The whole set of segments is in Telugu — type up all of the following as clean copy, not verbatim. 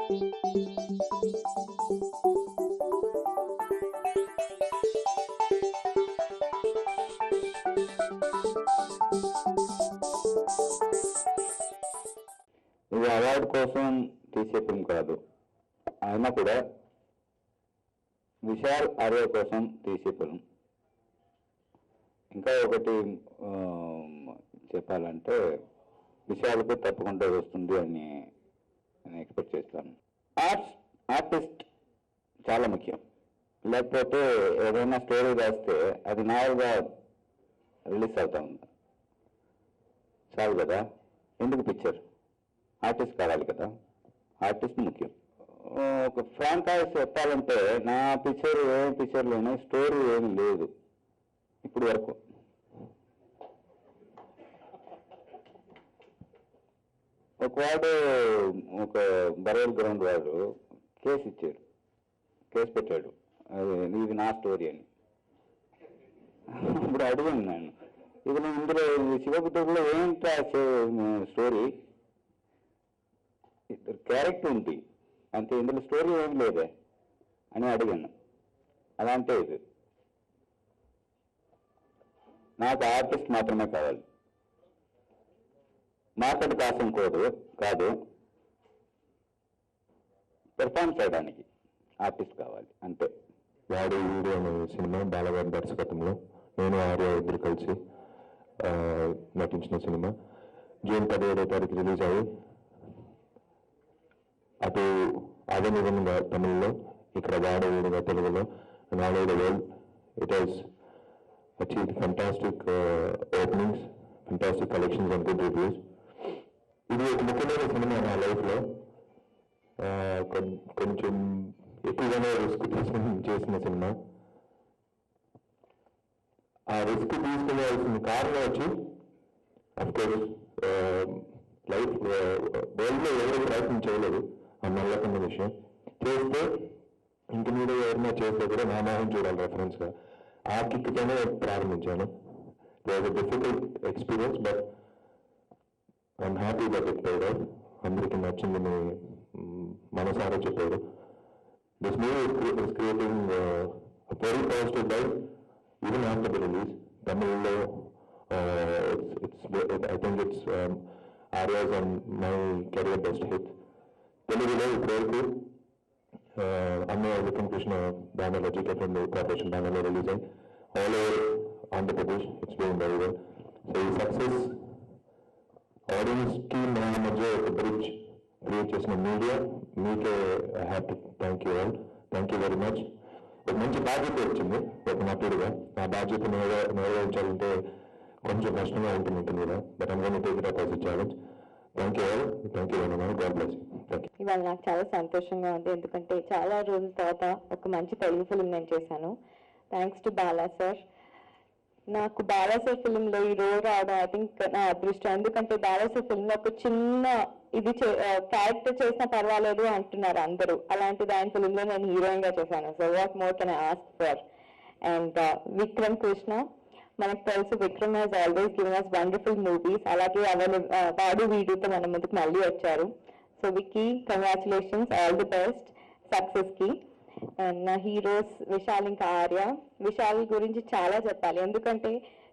ఇది అవార్డు కోసం తీసే ఫిల్మ్ కాదు, అయినా కూడా విశాల్ ఆర్య కోసం తీసే ఫిల్మ్. ఇంకా ఒకటి చెప్పాలంటే విశాల్కు తప్పకుండా వస్తుంది అని నేను ఎక్స్పెక్ట్ చేస్తాను. ఆర్టిస్ట్ చాలా ముఖ్యం. లేకపోతే ఏదైనా స్టోరీ రాస్తే అది నావల్గా రిలీజ్ అవుతా ఉంది చాలు కదా, ఎందుకు పిక్చర్? ఆర్టిస్ట్ కావాలి కదా, ఆర్టిస్ట్ ముఖ్యం. ఒక ఫ్రాంకైజ్ చెప్పాలంటే నా పిక్చర్ ఏం పిక్చర్లోనే స్టోరీ ఏమి లేదు ఇప్పుడు వరకు. ఒకవాడు ఒక బరేల్ గ్రౌండ్ వాడు కేసు పెట్టాడు, ఇది నా స్టోరీ అని. ఇప్పుడు అడిగాను నేను, ఇది ఇందులో శివపుత్రుడిలో ఏంటి స్టోరీ? క్యారెక్టర్ ఉంది అంతే, ఇందులో స్టోరీ ఏం లేదే అని అడిగాను. అలా అంటే ఇది నాకు ఆర్టిస్ట్ మాత్రమే కావాలి, మార్కెట్ కోసం కాదు, పెర్ఫార్మ్ చేయడానికి ఆర్టిస్ట్ కావాలి అంతే. వాడు వీడియో అనే సినిమా బాలగారి దర్శకత్వంలో నేను ఆర్య ఇద్దరు కలిసి నటించిన సినిమా జూన్ 17వ తారీఖు రిలీజ్ అయ్యి అటు అదే విధంగా తమిళ్లో, ఇక్కడ వాడే విధంగా తెలుగులో, and all over the world it has achieved fantastic openings, fantastic collections and good reviews. ఇది ఒక ముఖ్యమైన సినిమా నా లైఫ్లో. కొంచెం ఎక్కువగానే రిస్క్ తీసుకుని చేసిన సినిమా. ఆ రిస్క్ తీసుకునేయాల్సిన కారణం వచ్చి అఫ్కోర్స్ లైఫ్ వరల్డ్లో ఎవరు ప్రయత్నం చేయలేదు ఆ నల్లకన్న విషయం. చేస్తే ఇంక మీద ఎవరైనా చేస్తే కూడా నా మోహం చూడాలి రెఫరెన్స్గా. ఆ కిక్తోనే ప్రారంభించాను. It was a difficult experience, but I'm happy that it paid out. అందరికీ నచ్చిందని మనసారా చెప్పారు. This movie is creating very positive vibe even after the release. తమిళ్లో I think it's Arya's and my career best hit. తెలుగులో ఇప్పటివరకు అన్నయ్య విక్రమ్ కృష్ణ బ్యానర్లో, జీకే ఫ్రెండ్ కార్పొరేషన్ బ్యానర్లో రిలీజ్ అయ్యి all over Andhra Pradesh it's doing very well. So ఈ సక్సెస్ ఆడియన్స్కి నా మధ్య ఒక బ్రిడ్జ్ క్రియేట్ చేసిన మీడియా, మీకే I have to thank you all. Thank you very much. ఒక మంచి బాధ్యత వచ్చింది ఒక నటుడుగా. ఆ బాధ్యత నిర్వహించాలంటే కొంచెం కష్టంగా ఉంటుంది కూడా, but I'm going to take it up as a challenge. Thank you all. Thank you very much. God bless you. Thank you. ఇవాళ నాకు చాలా సంతోషంగా ఉంది, ఎందుకంటే చాలా రోజుల తర్వాత ఒక మంచి తెలుగు ఫిల్మ్ నేను చేశాను. Thanks to Bala sir. నాకు బాలా సార్ ఫిల్మ్లో ఈ రోల్ రావడం ఐ థింక్ నా అదృష్టం. ఎందుకంటే బాలా సార్ ఫిల్మ్లో ఒక చిన్న ఇది క్యారెక్టర్ చేసినా పర్వాలేదు అంటున్నారు అందరూ. అలాంటిది ఆయన ఫిల్మ్లో నేను హీరోయిన్గా చేశాను. So what more can I ask for? And Vikram Krishna, మనకు తెలుసు Vikram has always given us wonderful movies. అలాగే వాడు వీడియోతో మన ముందుకు మళ్ళీ వచ్చారు. So Vicky, congratulations, all the best success కి. అండ్ నా హీరోస్ విశాల్ ఇంకా ఆర్య. విశాల్ గురించి చాలా చెప్పాలి, ఎందుకంటే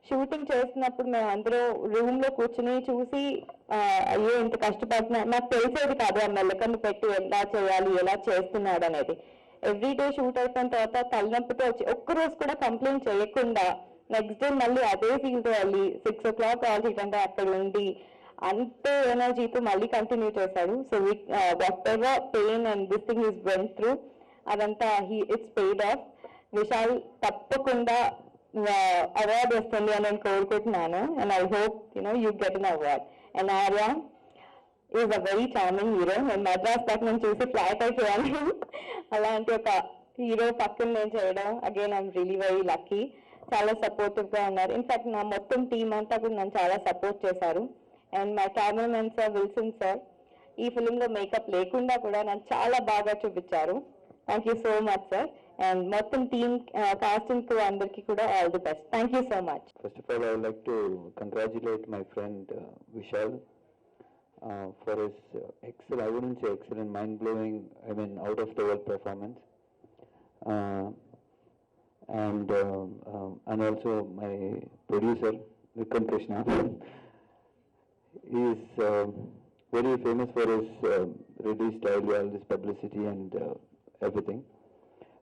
షూటింగ్ చేస్తున్నప్పుడు మేము అందరూ రూమ్ లో కూర్చుని చూసి అయ్యో ఇంత కష్టపడుతున్నా, నాకు తెలిసేది కాదు ఆ మెల్లకన్ను పెట్టి ఎలా చేయాలి, ఎలా చేస్తున్నాడు అనేది. ఎవ్రీడే షూట్ అయిపోయిన తర్వాత తలనొప్పితో వచ్చి ఒక్కరోజు కూడా కంప్లైంట్ చేయకుండా నెక్స్ట్ డే మళ్ళీ అదే ఫీల్తో వెళ్ళి 6 o'clock అంటే అక్కడ ఉండి అంతే ఎనర్జీతో మళ్ళీ కంటిన్యూ చేశాడు. So what ever pain and this thing is went through, అదంతా ఇట్స్ పెయిడ్ ఆఫ్. విశాల్ తప్పకుండా అవార్డు వస్తుంది అని నేను కోరుకుంటున్నాను. And I hope you get an award. And Arya is a very charming hero. నేను మద్రాస్ పక్కన చూసి ఫ్లాట్ అయిపోయాను. అలాంటి ఒక హీరో పక్కన నేను చేయడం again I'm really very lucky. చాలా సపోర్టివ్ గా ఉన్నారు. ఇన్ఫాక్ట్ నా మొత్తం టీం అంతా కూడా నన్ను చాలా సపోర్ట్ చేశారు. And my cameramen sir Wilson sir ఈ ఫిల్మ్ లో మేకప్ లేకుండా కూడా నన్ను చాలా బాగా చూపించారు. Thank you so much sir. And మొత్తం టీమ్ కాస్టింగ్ కు అందరికి కూడా all the best. Thank you so much. First of all, I would like to congratulate my friend Vishal for his excellent, I wouldn't say excellent, mind-blowing, I mean, out-of-the-world performance. And also my producer, Vikram Krishna. He is very famous for his ready style, all this publicity and everything.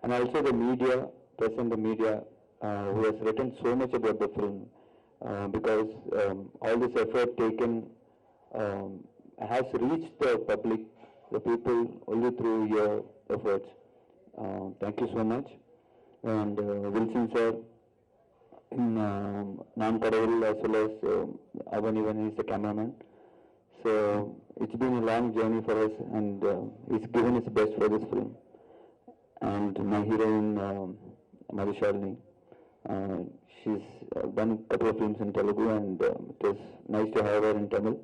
And also the media, press and the media, who has written so much about the film, because all this effort taken has reached the public, the people, only through your efforts. Thank you so much. And Wilson sir, in Nan Kadavul, as well as Avan even is the cameraman. So it's been a long journey for us, and he's given his best for this film. And my heroine, Madhushalini, she's done a couple of films in Telugu, and it was nice to have her in Tamil.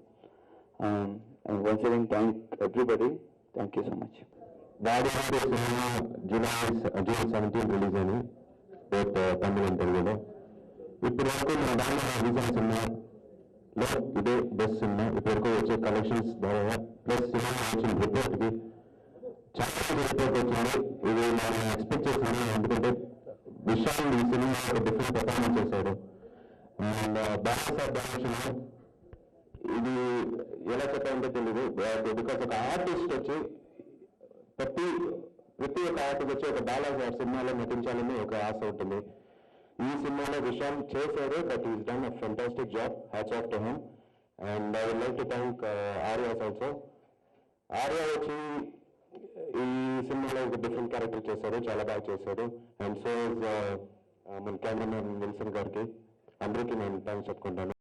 And once again, thank everybody. Thank you so much. June 17 release అని బోత్ తమిళ అండ్ తెలుగులో. ఇప్పటి వరకు మన దాంట్లో రిలీజ్ సినిమాలో ఇదే బెస్ట్ సినిమా. ఇప్పటివరకు వచ్చే కలెక్షన్స్ ద్వారా ప్లస్ సినిమా వచ్చిన రిపోర్ట్కి చాలా రిపోర్ట్ వచ్చింది. ఇది మనం ఎక్స్పెక్ట్ చేస్తున్నాం, ఎందుకంటే విశాల్ ఈ సినిమా ఒక డిఫరెంట్ పర్ఫార్మెన్స్ చేశాడు. అండ్ బాగా డైరెక్షన్ ఇది ఎలా చెప్పాలంటే తెలియదు, బికాస్ ఒక ఆర్టిస్ట్ వచ్చి ప్రతి ఒక్క ఆర్టిస్ట్ వచ్చి ఒక బాలాజీ సినిమాలో నటించాలని ఒక ఆశ ఉంటుంది. ఈ సినిమాలో విశాల్ చేశాడు, but he's done a fantastic job. Hats off to him. And I would like to thank Arya's also. Arya వచ్చి ఈ సినిమాలో ఒక డిఫరెంట్ క్యారెక్టర్ చేశారు, చాలా బాగా చేశారు. అండ్ సో మన కెమెరామెన్ విల్సన్ గారికి అందరికీ నేను థ్యాంక్స్ చెప్పుకుంటాను.